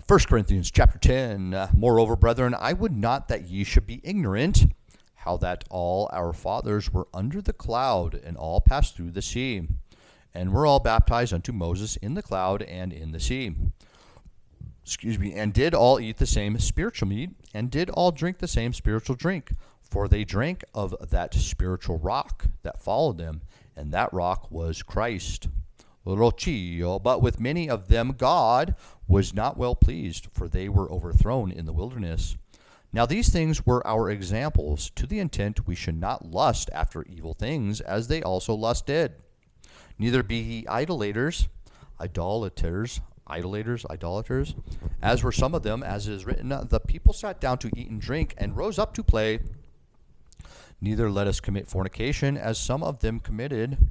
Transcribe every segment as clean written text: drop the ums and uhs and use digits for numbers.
1 Corinthians chapter 10, Moreover, brethren, I would not that ye should be ignorant, how that all our fathers were under the cloud, and all passed through the sea, and were all baptized unto Moses in the cloud and in the sea. And did all eat the same spiritual meat, and did all drink the same spiritual drink, for they drank of that spiritual rock that followed them, and that rock was Christ. But with many of them God was not well pleased, for they were overthrown in the wilderness. Now these things were our examples, to the intent we should not lust after evil things, as they also lusted. Neither be ye idolaters, as were some of them, as it is written, the people sat down to eat and drink, and rose up to play. Neither let us commit fornication, as some of them committed,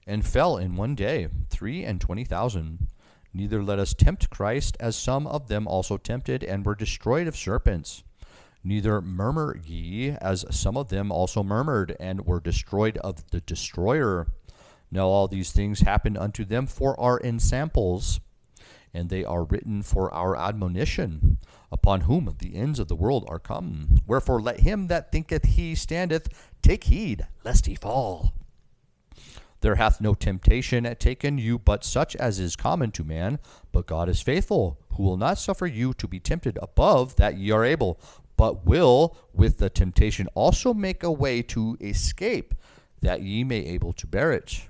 and fell in one day 23,000. Neither let us tempt Christ, as some of them also tempted, and were destroyed of serpents. Neither murmur ye, as some of them also murmured, and were destroyed of the destroyer. Now all these things happened unto them for our ensamples, and they are written for our admonition, upon whom the ends of the world are come. Wherefore let him that thinketh he standeth take heed, lest he fall. There hath no temptation taken you but such as is common to man, but God is faithful, who will not suffer you to be tempted above that ye are able, but will with the temptation also make a way to escape, that ye may able to bear it.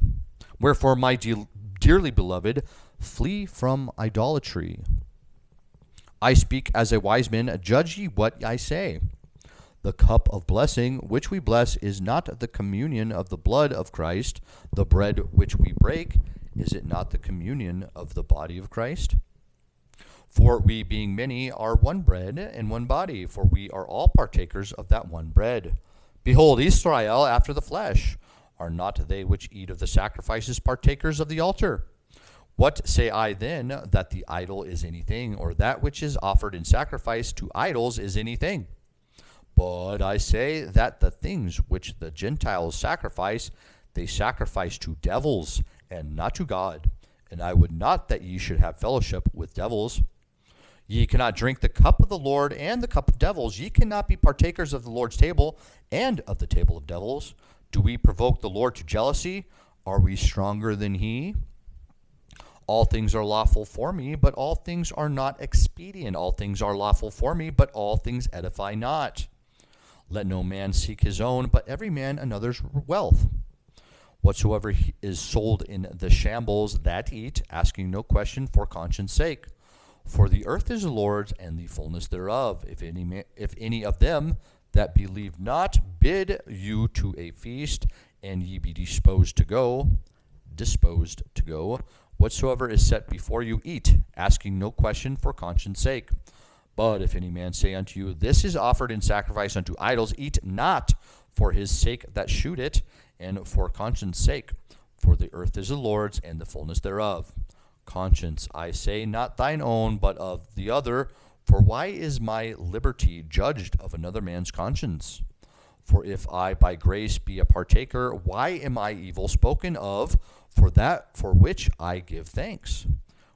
Wherefore, my dearly beloved, flee from idolatry. I speak as a wise man, judge ye what I say. The cup of blessing which we bless is not the communion of the blood of Christ. The bread which we break, is it not the communion of the body of Christ? For we, being many, are one bread and one body, for we are all partakers of that one bread. Behold, Israel after the flesh, are not they which eat of the sacrifices partakers of the altar? What say I then, that the idol is anything, or that which is offered in sacrifice to idols is anything? But I say that the things which the Gentiles sacrifice, they sacrifice to devils, and not to God. And I would not that ye should have fellowship with devils. Ye cannot drink the cup of the Lord and the cup of devils. Ye cannot be partakers of the Lord's table and of the table of devils. Do we provoke the Lord to jealousy? Are we stronger than he? All things are lawful for me, but all things are not expedient. All things are lawful for me, but all things edify not. Let no man seek his own, but every man another's wealth. Whatsoever is sold in the shambles, that eat, asking no question for conscience sake. For the earth is the Lord's, and the fullness thereof. If any of them that believe not bid you to a feast, and ye be disposed to go, whatsoever is set before you, eat, asking no question for conscience sake. But if any man say unto you, this is offered in sacrifice unto idols, eat not for his sake that shoot it, and for conscience sake. For the earth is the Lord's, and the fullness thereof. Conscience, I say, not thine own, but of the other. For why is my liberty judged of another man's conscience? For if I by grace be a partaker, why am I evil spoken of for that for which I give thanks?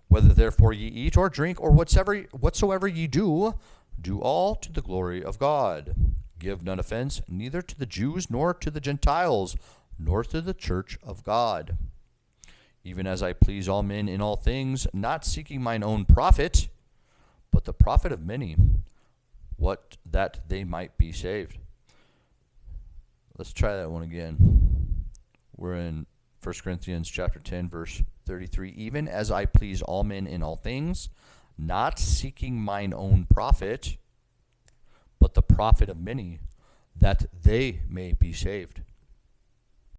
Whether therefore ye eat or drink, or whatsoever ye do, do all to the glory of God. Give none offense, neither to the Jews, nor to the Gentiles, nor to the church of God. Even as I please all men in all things, not seeking mine own profit, but the profit of many, what that they might be saved. Let's try that one again. We're in 1 Corinthians chapter 10, verse 33. Even as I please all men in all things, not seeking mine own profit, but the profit of many, that they may be saved.